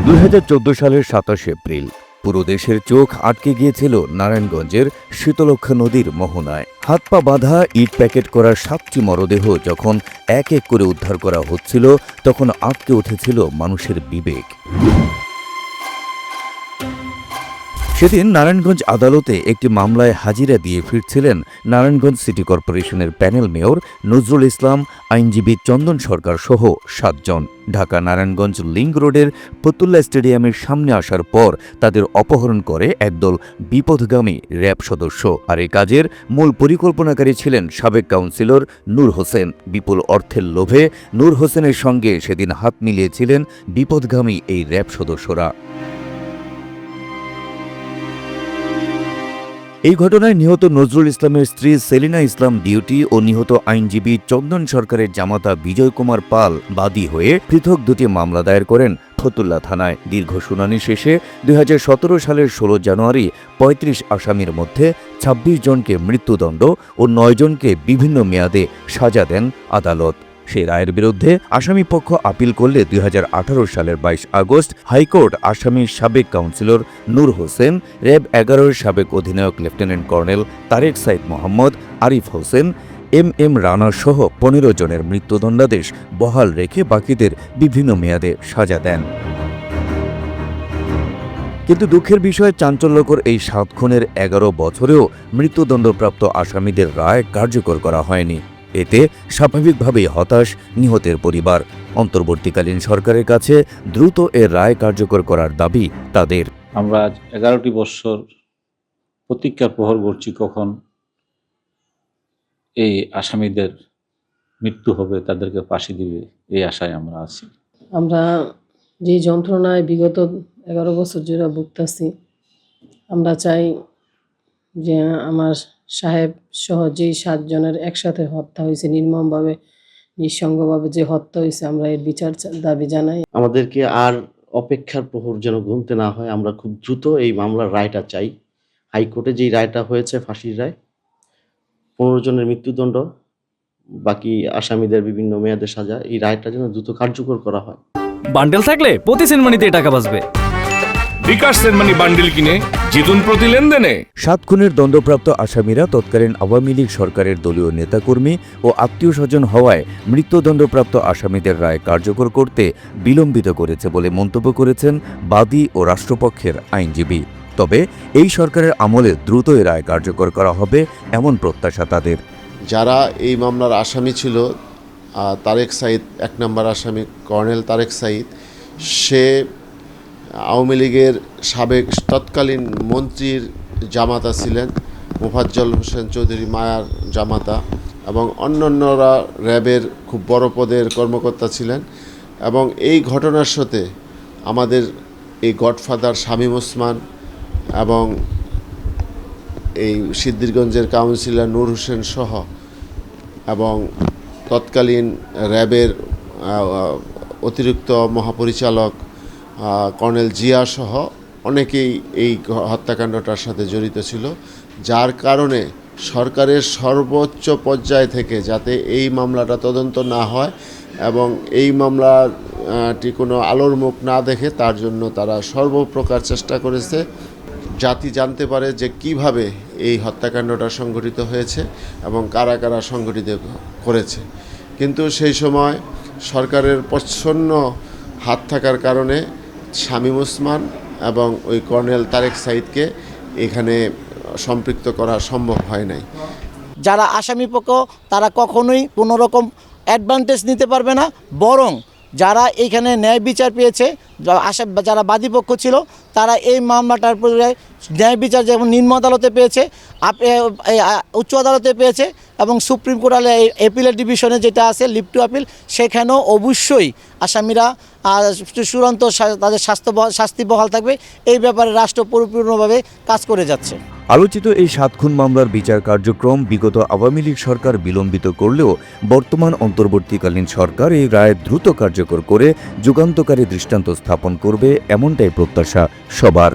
2014 সালের 27 এপ্রিল পুরো দেশের চোখ আটকে গিয়েছিল নারায়ণগঞ্জের শীতলক্ষ্যা নদীর মোহনায়। হাত পা বাঁধা ইট প্যাকেট করা 7টি মরদেহ যখন এক এক করে উদ্ধার করা হচ্ছিল, তখন আটকে উঠেছিল মানুষের বিবেক। সেদিন নারায়ণগঞ্জ আদালতে একটি মামলায় হাজিরা দিয়ে ফিরছিলেন নারায়ণগঞ্জ সিটি কর্পোরেশনের প্যানেল মেয়র নজরুল ইসলাম, আইনজীবী চন্দন সরকার সহ 7 জন। ঢাকা নারায়ণগঞ্জ লিংক রোডের ফতুল্লা স্টেডিয়ামের সামনে আসার পর তাদের অপহরণ করে একদল বিপথগামী র্যাব সদস্য। আর এই কাজের মূল পরিকল্পনাকারী ছিলেন সাবেক কাউন্সিলর নূর হোসেন। বিপুল অর্থের লোভে নূর হোসেনের সঙ্গে সেদিন হাত মিলিয়েছিলেন বিপথগামী এই র্যাব সদস্যরা। এই ঘটনায় নিহত নজরুল ইসলামের স্ত্রী সেলিনা ইসলাম ডিউটি ও নিহত আইনজীবী চন্দন সরকারের জামাতা বিজয় কুমার পাল বাদী হয়ে পৃথক 2টি মামলা দায়ের করেন ফতুল্লা থানায়। দীর্ঘ শুনানি শেষে 2017 সালের 16 জানুয়ারি 35 আসামির মধ্যে 26 জনকে মৃত্যুদণ্ড ও 9 জনকে বিভিন্ন মেয়াদে সাজা দেন আদালত। সেই রায়ের বিরুদ্ধে আসামি পক্ষ আপিল করলে 2018 সালের 22 আগস্ট হাইকোর্ট আসামির সাবেক কাউন্সিলর নূর হোসেন, র্যাব 11-এর সাবেক অধিনায়ক lieutenant colonel Tareq Sayeed Mohammad, Arif Hossain, M Rana সহ 15 জনের মৃত্যুদণ্ডাদেশ বহাল রেখে বাকিদের বিভিন্ন মেয়াদে সাজা দেন। কিন্তু দুঃখের বিষয়, চাঞ্চল্যকর এই 7 খুনের 11 বছরেও মৃত্যুদণ্ডপ্রাপ্ত আসামিদের রায় কার্যকর করা হয়নি। এতে স্বাভাবিকভাবেই হতাশ নিহতের পরিবার। অন্তর্বর্তীকালীন সরকারের কাছে দ্রুত এর রায় কার্যকর করার দাবি তাদের। আমরা 11টি বৎসর প্রতীক্ষার প্রহর করছি কখন এই আসামিদের মৃত্যু হবে, তাদেরকে ফাঁসি দিবে, এই আশায় আমরা আছি। আমরা যে যন্ত্রণায় বিগত 11 বছর জুড়ে ভুগতেছি, আমরা চাই যে আমার সাহেব সহ যেই 7 জনের একসাথে হত্যা হয়েছে, নির্মমভাবে নিঃসঙ্গভাবে যে হত্যা হয়েছে, আমরা এর বিচার দাবি জানাই। আমাদেরকে আর অপেক্ষার প্রহর যেন গুনতে না হয়। আমরা খুব দ্রুত এই মামলার রায়টা চাই। হাইকোর্টে যেই রায়টা হয়েছে ফাঁসির রায়, 15 জনের মৃত্যুদণ্ড, বাকি আসামিদের বিভিন্ন মেয়াদে সাজা, এই রায়টা যেন দ্রুত কার্যকর করা হয়। বান্ডেল থাকলে প্রতি সেনমানিতে টাকা বাঁচবে। বিকাশ সেনমানি বান্ডেল কিনে জিতুন প্রতি লেনদেনে। 7 খুনের দণ্ডপ্রাপ্ত আসামিরা তৎকালীন আওয়ামী লীগ সরকারের দলীয় নেতাকর্মী ও আত্মীয় স্বজন হওয়ায় মৃত্যুদণ্ডপ্রাপ্ত আসামিদের রায় কার্যকর করতে বিলম্বিত করেছে বলে মন্তব্য করেছেন বাদী ও রাষ্ট্রপক্ষের আইনজীবী। তবে এই সরকারের আমলে দ্রুত এ রায় কার্যকর করা হবে এমন প্রত্যাশা তাদের। যারা এই মামলার আসামি ছিল, তারেক সাইদ 1 নম্বর আসামি, কর্নেল তারেক সাইদ, সে আওয়ামী লীগের সাবেক তৎকালীন মন্ত্রীর জামাতা ছিলেন, মোফাজ্জল হোসেন চৌধুরী মায়ার জামাতা, এবং অন্যান্যরা র্যাবের খুব বড় পদের কর্মকর্তা ছিলেন। এবং এই ঘটনার সাথে আমাদের এই গডফাদার শামীম ওসমান এবং এই সিদ্ধিরগঞ্জের কাউন্সিলর নূর হোসেন সহ এবং তৎকালীন র্যাবের অতিরিক্ত মহাপরিচালক কর্নেল জিয়া সহ অনেকেই এই হত্যাকাণ্ডটার সাথে জড়িত ছিল, যার কারণে সরকারের সর্বোচ্চ পর্যায় থেকে যাতে এই মামলাটা তদন্ত না হয় এবং এই মামলাটি কোনো আলোর মুখ না দেখে, তার জন্য তারা সর্বপ্রকার চেষ্টা করেছে জাতি জানতে পারে যে কিভাবে এই হত্যাকাণ্ডটা সংঘটিত হয়েছে এবং কারা কারা সংঘটিত করেছে। কিন্তু সেই সময় সরকারের প্রচ্ছন্ন হাত থাকার কারণে শামীম ওসমান এবং ওই কর্নেল তারেক সাইদকে এখানে সম্পৃক্ত করা সম্ভব হয় নাই। যারা আসামি পক্ষ তারা কখনোই কোনো রকম অ্যাডভান্টেজ নিতে পারবে না, বরং যারা এইখানে ন্যায় বিচার পেয়েছে, যারা বাদীপক্ষ ছিল, তারা এই মামলাটার পরে ন্যায় বিচার যেমন নিম্ন আদালতে পেয়েছে, উচ্চ আদালতে পেয়েছে এবং সুপ্রিম কোর্ট এপিলের ডিভিশনে যেটা আছে লিভ টু আপিল, সেখানেও অবশ্যই আসামিরা চূড়ান্ত তাদের শাস্তি বহাল থাকবে। এই ব্যাপারে রাষ্ট্র পরিপূর্ণভাবে কাজ করে যাচ্ছে। আলোচিত এই 7 খুন মামলার বিচার কার্যক্রম বিগত আওয়ামী লীগ সরকার বিলম্বিত করলেও বর্তমান অন্তর্বর্তীকালীন সরকার এই রায় দ্রুত কার্যকর করে যুগান্তকারী দৃষ্টান্ত স্থাপন করবে, এমনটাই প্রত্যাশা সবার।